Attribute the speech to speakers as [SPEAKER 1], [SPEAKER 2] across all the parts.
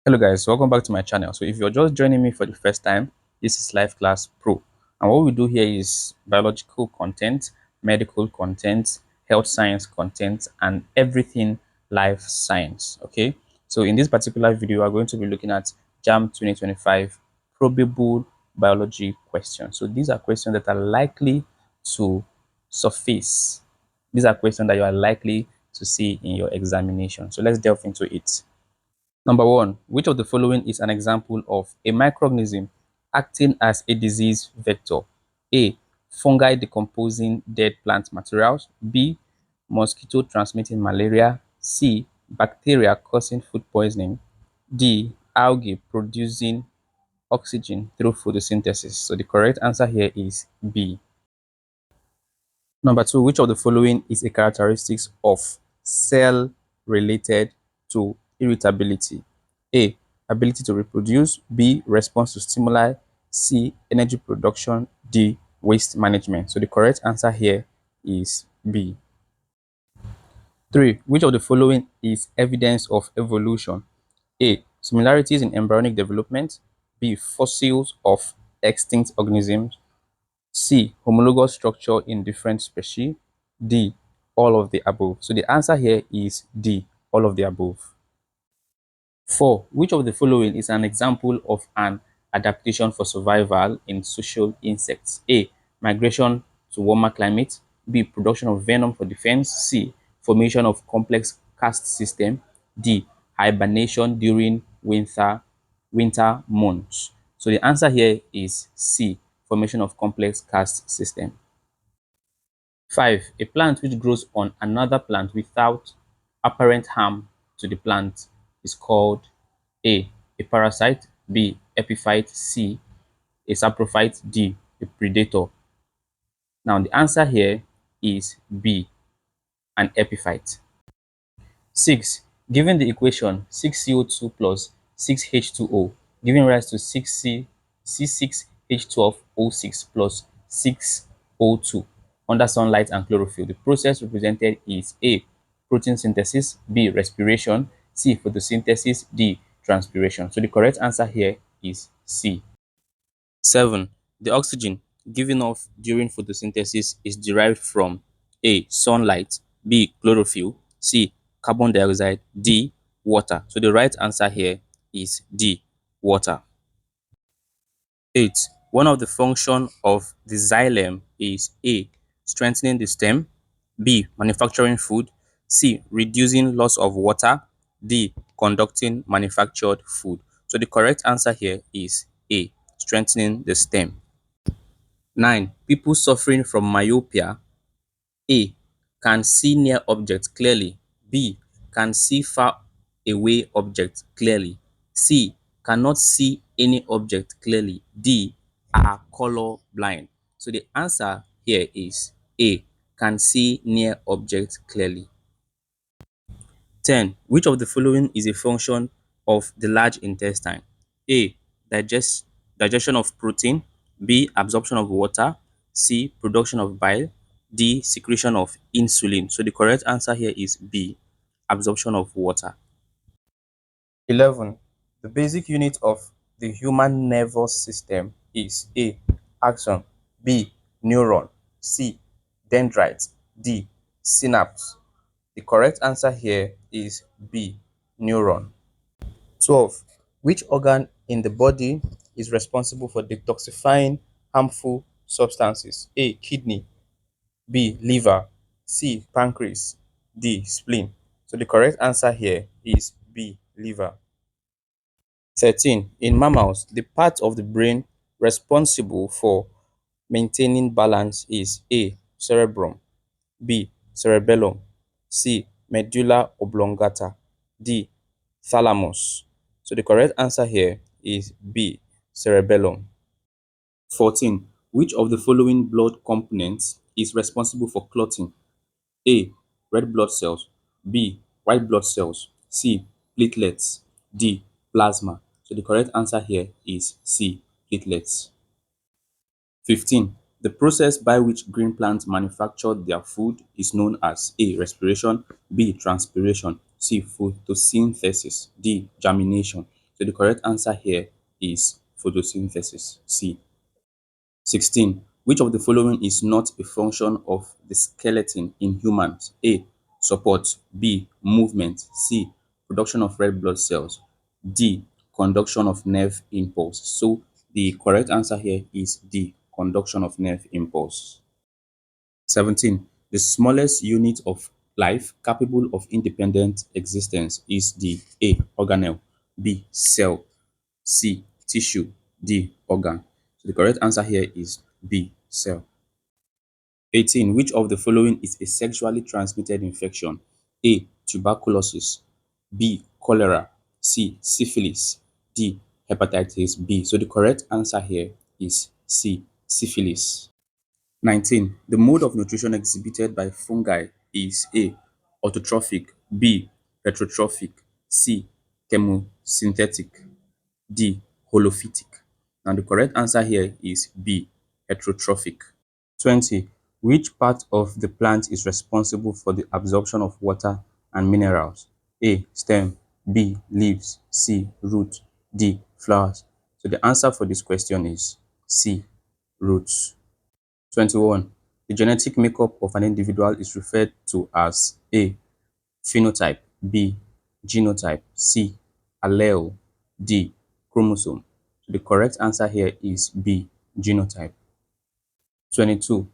[SPEAKER 1] Hello guys, welcome back to my channel. So if you're just joining me for the first time, this is Life Class Pro. And what we do here is biological content, medical content, health science content, and everything life science. Okay. So in this particular video, we're going to be looking at Jamb 2025 probable biology questions. So these are questions that are likely to surface. These are questions that you are likely to see in your examination. So let's delve into it. Number one, which of the following is an example of a microorganism acting as a disease vector? A. Fungi decomposing dead plant materials. B. Mosquito transmitting malaria. C. Bacteria causing food poisoning. D. Algae producing oxygen through photosynthesis. So the correct answer here is B. Number two, which of the following is a characteristics of cell related to irritability? A. Ability to reproduce. B. Response to stimuli. C. Energy production. D. Waste management. So the correct answer here is B. Three, which of the following is evidence of evolution? A. Similarities in embryonic development. B. Fossils of extinct organisms. C. Homologous structure in different species. D. All of the above. So the answer here is D. All of the above. 4. Which of the following is an example of an adaptation for survival in social insects? A. Migration to warmer climate. B. Production of venom for defense. C. Formation of complex caste system. D. Hibernation during winter months. So the answer here is C. Formation of complex caste system. 5. A plant which grows on another plant without apparent harm to the plant is called A. A parasite. B. Epiphyte. C. A saprophyte. D. A predator. Now the answer here is B. An epiphyte. 6. Given the equation 6CO2 plus 6H2O giving rise to 6C C6H12O6 plus 6O2 under sunlight and chlorophyll, the process represented is A. Protein synthesis. B. Respiration. C. Photosynthesis. D. Transpiration. So the correct answer here is C. 7. The oxygen given off during photosynthesis is derived from A. Sunlight. B. Chlorophyll. C. Carbon dioxide. D. Water. So the right answer here is D. Water. 8. One of the function of the xylem is A. Strengthening the stem. B. Manufacturing food. C. Reducing loss of water. D. Conducting manufactured food. So the correct answer here is A. Strengthening the stem. 9. People suffering from myopia. A. Can see near objects clearly. B. Can see far away objects clearly. C. Cannot see any object clearly. D. Are color blind. So the answer here is A. Can see near objects clearly. 10. Which of the following is a function of the large intestine? A. Digestion of protein. B. Absorption of water. C. Production of bile. D. Secretion of insulin. So the correct answer here is B. Absorption of water. 11. The basic unit of the human nervous system is A. Axon. B. Neuron. C. Dendrite. D. Synapse. The correct answer here is B. Neuron. 12. Which organ in the body is responsible for detoxifying harmful substances? A. Kidney. B. Liver. C. Pancreas. D. Spleen. So the correct answer here is B. Liver. 13. In mammals, the part of the brain responsible for maintaining balance is A. Cerebrum. B. Cerebellum. C. Medulla oblongata. D. Thalamus. So the correct answer here is B. Cerebellum. 14. Which of the following blood components is responsible for clotting? A. Red blood cells. B. White blood cells. C. Platelets. D. Plasma. So the correct answer here is C. Platelets. 15. The process by which green plants manufacture their food is known as A. Respiration. B. Transpiration. C. Photosynthesis. D. Germination. So the correct answer here is photosynthesis, C. 16. Which of the following is not a function of the skeleton in humans? A. Support. B. Movement. C. Production of red blood cells. D. Conduction of nerve impulse. So the correct answer here is D. Conduction of nerve impulse. 17. The smallest unit of life capable of independent existence is the A. Organelle. B. Cell. C. Tissue. D. Organ. So the correct answer here is B. Cell. 18. Which of the following is a sexually transmitted infection? A. Tuberculosis. B. Cholera. C. Syphilis. D. Hepatitis B. So the correct answer here is C. Syphilis. 19. The mode of nutrition exhibited by fungi is A. Autotrophic. B. Heterotrophic. C. Chemosynthetic. D. Holophytic. And the correct answer here is B. Heterotrophic. 20. Which part of the plant is responsible for the absorption of water and minerals? A. Stem. B. Leaves. C. Root. D. Flowers. So the answer for this question is C. Roots. 21. The genetic makeup of an individual is referred to as A. Phenotype. B. Genotype. C. Allele. D. Chromosome. So the correct answer here is B. Genotype. 22.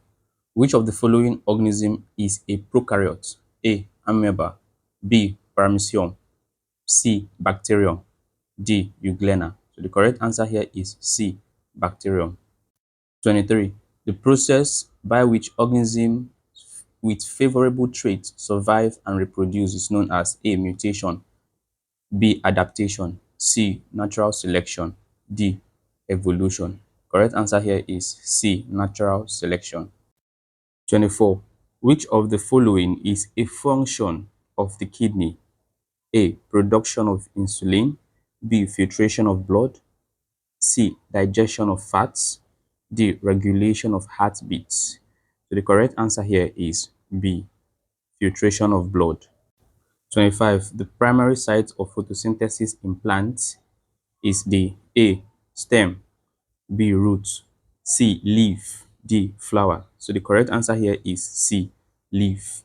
[SPEAKER 1] Which of the following organism is a prokaryote? A. Amoeba. B. Paramecium. C. Bacterium. D. Euglena. So the correct answer here is C. Bacterium. 23. The process by which organisms with favorable traits survive and reproduce is known as A. Mutation. B. Adaptation. C. Natural selection. D. Evolution. Correct answer here is C. Natural selection. 24. Which of the following is a function of the kidney? A. Production of insulin. B. Filtration of blood. C. Digestion of fats. D. Regulation of heartbeats. So the correct answer here is B. Filtration of blood. 25. The primary site of photosynthesis in plants is the A. Stem. B. Root. C. Leaf. D. Flower. So the correct answer here is C. Leaf.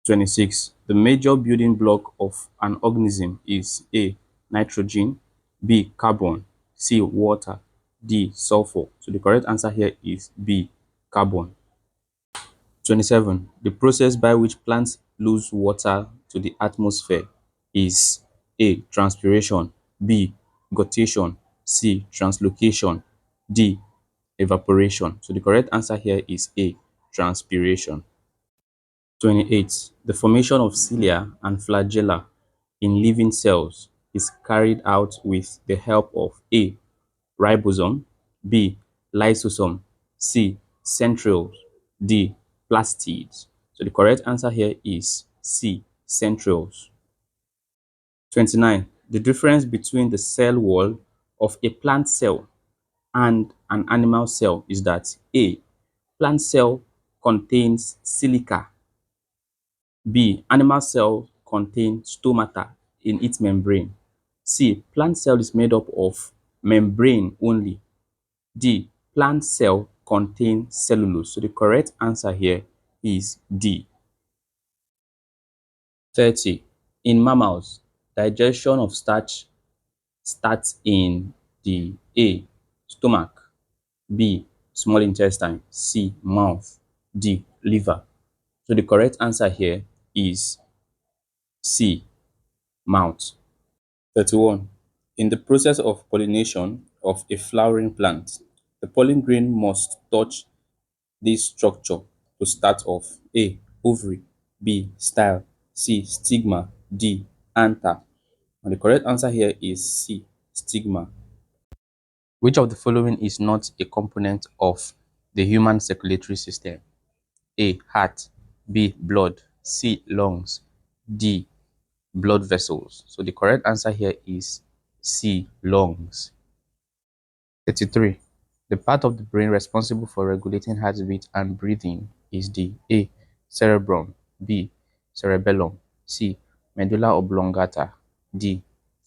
[SPEAKER 1] 26. The major building block of an organism is A. Nitrogen. B. Carbon. C. Water. D. Sulfur. So the correct answer here is B. Carbon. 27. The process by which plants lose water to the atmosphere is A. Transpiration. B. Guttation. C. Translocation. D. Evaporation. So the correct answer here is A. Transpiration. 28. The formation of cilia and flagella in living cells is carried out with the help of A. Ribosome. B. Lysosome. C. Centrioles. D. Plastids. So the correct answer here is C. Centrioles. 29. The difference between the cell wall of a plant cell and an animal cell is that A. Plant cell contains silica. B. Animal cell contain stomata in its membrane. C. Plant cell is made up of membrane only. D. Plant cell contain cellulose. So the correct answer here is D. 30. In mammals, digestion of starch starts in the A. Stomach. B. Small intestine. C. Mouth. D. Liver. So the correct answer here is C. Mouth. 31. In the process of pollination of a flowering plant, the pollen grain must touch this structure to start off. A. Ovary. B. Style. C. Stigma. D. Anther. And the correct answer here is C. Stigma. Which of the following is not a component of the human circulatory system? A. Heart. B. Blood. C. Lungs. D. Blood vessels. So the correct answer here is C. Lungs. 33. The part of the brain responsible for regulating heartbeat and breathing is the A. Cerebrum. B. Cerebellum. C. Medulla oblongata. D.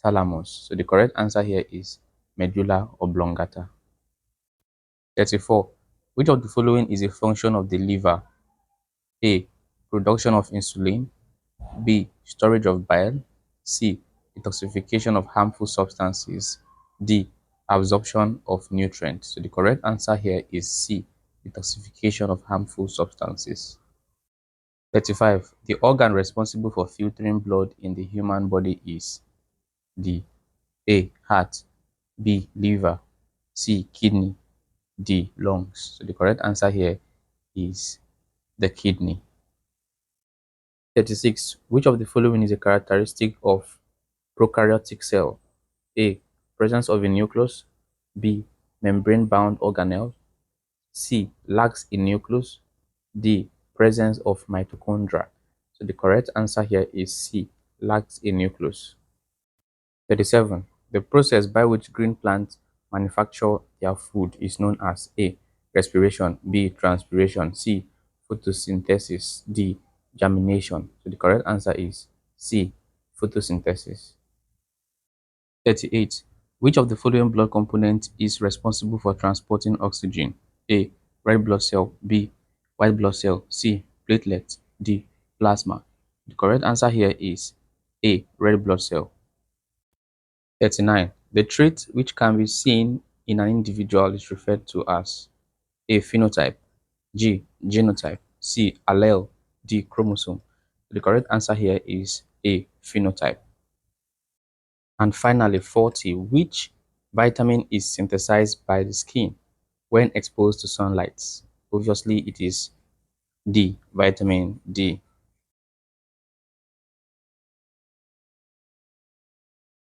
[SPEAKER 1] thalamus. So the correct answer here is medulla oblongata. 34. Which of the following is a function of the liver? A. Production of insulin. B. Storage of bile. C. Detoxification of harmful substances. D. Absorption of nutrients. So the correct answer here is C. Detoxification of harmful substances. 35. The organ responsible for filtering blood in the human body is D. A. Heart. B. Liver. C. Kidney. D. Lungs. So the correct answer here is the kidney. 36. Which of the following is a characteristic of prokaryotic cell? A. Presence of a nucleus. B. Membrane-bound organelle. C. Lacks a nucleus. D. Presence of mitochondria. So the correct answer here is C. Lacks a nucleus. 37. The process by which green plants manufacture their food is known as A. Respiration. B. Transpiration. C. Photosynthesis. D. Germination. So the correct answer is C. Photosynthesis. 38. Which of the following blood components is responsible for transporting oxygen? A. Red blood cell. B. White blood cell. C. Platelet. D. Plasma. The correct answer here is A. Red blood cell. 39. The trait which can be seen in an individual is referred to as A. Phenotype. G. Genotype. C. Allele. D. Chromosome. The correct answer here is A. Phenotype. And finally, 40. Which vitamin is synthesized by the skin when exposed to sunlight? Obviously, it is D. Vitamin D.